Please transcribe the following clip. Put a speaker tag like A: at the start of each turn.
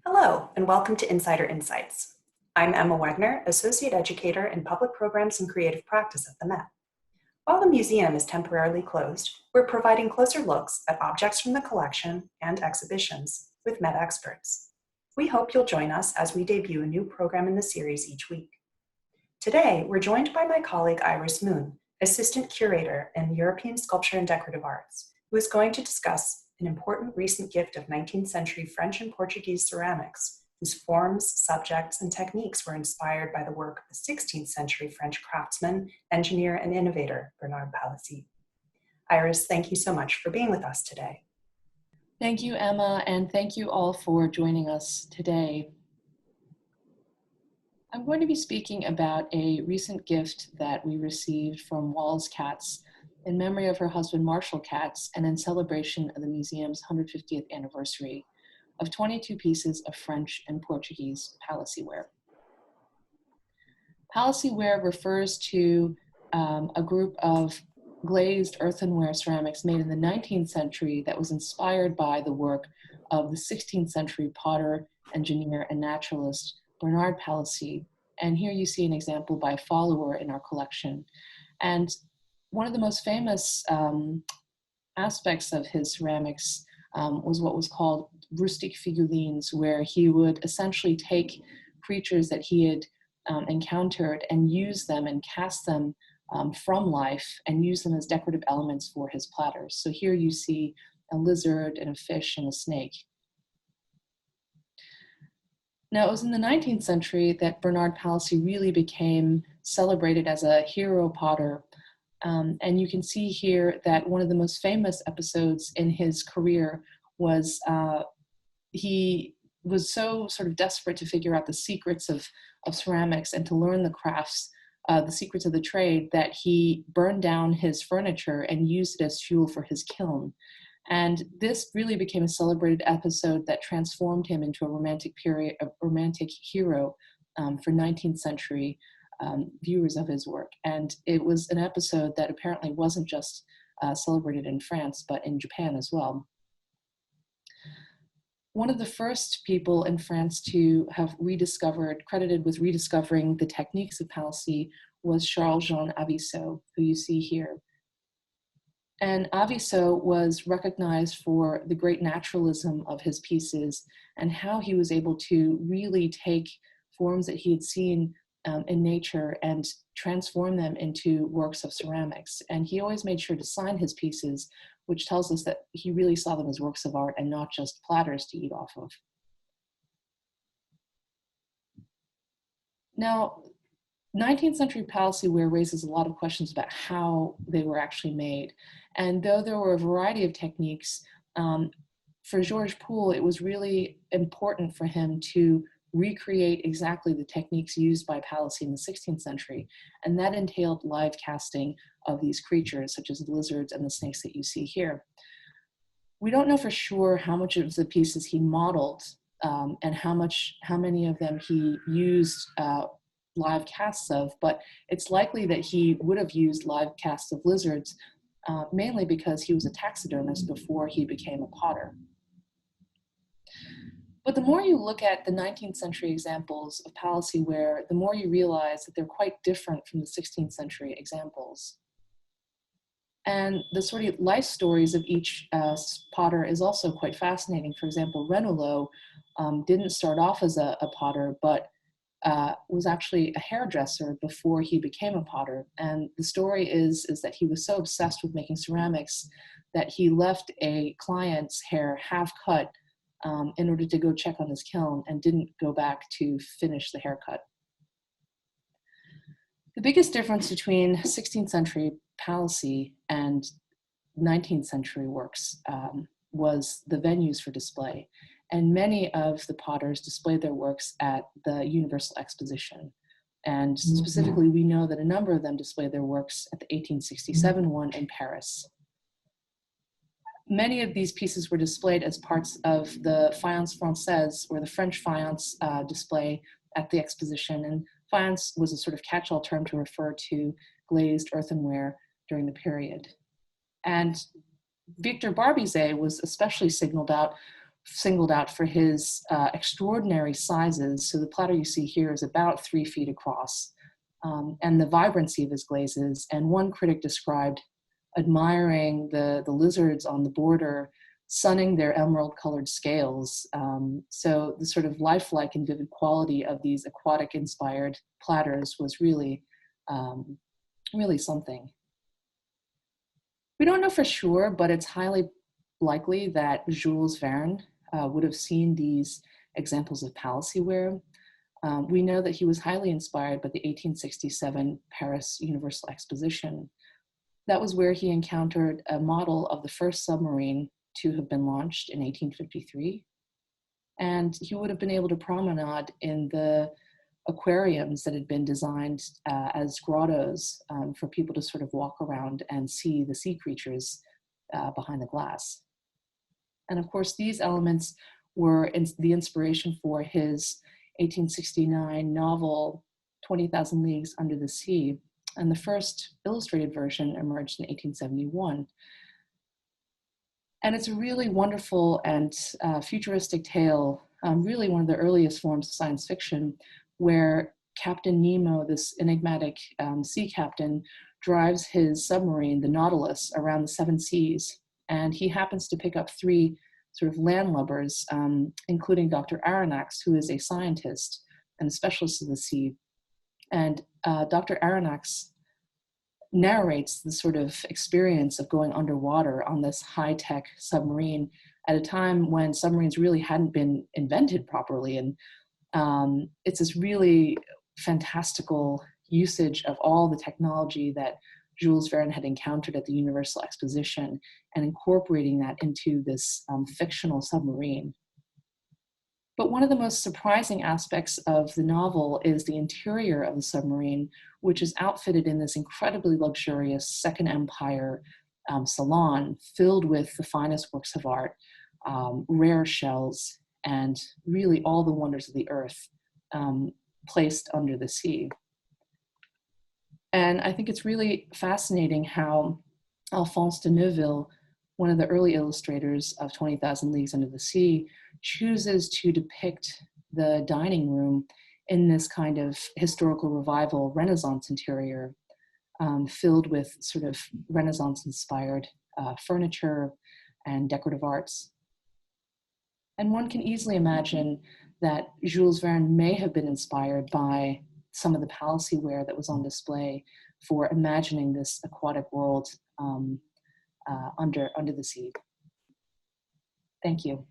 A: Hello, and welcome to Insider Insights. I'm Emma Wagner, Associate Educator in Public Programs and Creative Practice at the Met. While the museum is temporarily closed, we're providing closer looks at objects from the collection and exhibitions with Met experts. We hope you'll join us as we debut a new program in the series each week. Today, we're joined by my colleague Iris Moon, Assistant Curator in European Sculpture and Decorative Arts, who is going to discuss an important recent gift of 19th century French and Portuguese ceramics, whose forms, subjects, and techniques were inspired by the work of the 16th century French craftsman, engineer, and innovator, Bernard Palissy. Iris, thank you so much for being with us today.
B: Thank you, Emma, and thank you all for joining us today. I'm going to be speaking about a recent gift that we received from Wallis Katz in memory of her husband, Marshall Katz, and in celebration of the museum's 150th anniversary of 22 pieces of French and Portuguese Palissy ware. Palissy ware refers to a group of glazed earthenware ceramics made in the 19th century that was inspired by the work of the 16th century potter, engineer, and naturalist Bernard Palissy. And here you see an example by a follower in our collection. And one of the most famous aspects of his ceramics was what was called rustic figurines, where he would essentially take creatures that he had encountered and use them and cast them from life and use them as decorative elements for his platters. So here you see a lizard and a fish and a snake. Now, it was in the 19th century that Bernard Palissy really became celebrated as a hero potter. And you can see here that one of the most famous episodes in his career was he was so sort of desperate to figure out the secrets of ceramics and to learn the crafts, the secrets of the trade, that he burned down his furniture and used it as fuel for his kiln. And this really became a celebrated episode that transformed him into a romantic hero for 19th century viewers of his work. And it was an episode that apparently wasn't just celebrated in France, but in Japan as well. One of the first people in France to have credited with rediscovering the techniques of Palissy was Charles-Jean Avisot, who you see here. And Avisot was recognized for the great naturalism of his pieces and how he was able to really take forms that he had seen in nature and transform them into works of ceramics. And he always made sure to sign his pieces, which tells us that he really saw them as works of art and not just platters to eat off of. Now, 19th century Palissy ware raises a lot of questions about how they were actually made. And though there were a variety of techniques, for Georges Poul, it was really important for him to recreate exactly the techniques used by Palissy in the 16th century. And that entailed live casting of these creatures, such as the lizards and the snakes that you see here. We don't know for sure how much of the pieces he modeled and how many of them he used live casts of, but it's likely that he would have used live casts of lizards, mainly because he was a taxidermist before he became a potter. But the more you look at the 19th century examples of Palissy ware, the more you realize that they're quite different from the 16th century examples. And the sort of life stories of each potter is also quite fascinating. For example, Renouleau didn't start off as a potter, but was actually a hairdresser before he became a potter. And the story is that he was so obsessed with making ceramics that he left a client's hair half cut in order to go check on his kiln and didn't go back to finish the haircut. The biggest difference between 16th century Palissy and 19th century works was the venues for display. And many of the potters displayed their works at the Universal Exposition. And specifically, we know that a number of them displayed their works at the 1867 one in Paris. Many of these pieces were displayed as parts of the Faience Française, or the French faience display at the exposition. And faience was a sort of catch-all term to refer to glazed earthenware during the period. And Victor Barbizet was especially signaled out singled out for his extraordinary sizes. So the platter you see here is about 3 feet across, and the vibrancy of his glazes. And one critic described admiring the lizards on the border, sunning their emerald-colored scales. So the sort of lifelike and vivid quality of these aquatic-inspired platters was really, really something. We don't know for sure, but it's highly likely that Jules Verne would have seen these examples of Palissy ware. We know that he was highly inspired by the 1867 Paris Universal Exposition. That was where he encountered a model of the first submarine to have been launched in 1853. And he would have been able to promenade in the aquariums that had been designed as grottos for people to sort of walk around and see the sea creatures behind the glass. And of course, these elements were the inspiration for his 1869 novel, 20,000 Leagues Under the Sea. And the first illustrated version emerged in 1871. And it's a really wonderful and futuristic tale, really one of the earliest forms of science fiction, where Captain Nemo, this enigmatic sea captain, drives his submarine, the Nautilus, around the 7 seas. And he happens to pick up 3 sort of landlubbers, including Dr. Aronnax, who is a scientist and a specialist of the sea. And Dr. Aronnax narrates the sort of experience of going underwater on this high-tech submarine at a time when submarines really hadn't been invented properly. And it's this really fantastical usage of all the technology that Jules Verne had encountered at the Universal Exposition and incorporating that into this fictional submarine. But one of the most surprising aspects of the novel is the interior of the submarine, which is outfitted in this incredibly luxurious Second Empire salon filled with the finest works of art, rare shells, and really all the wonders of the earth placed under the sea. And I think it's really fascinating how Alphonse de Neuville, one of the early illustrators of 20,000 Leagues Under the Sea, chooses to depict the dining room in this kind of historical revival Renaissance interior, filled with sort of Renaissance-inspired furniture and decorative arts. And one can easily imagine that Jules Verne may have been inspired by some of the Palissy ware that was on display for imagining this aquatic world under the sea. Thank you.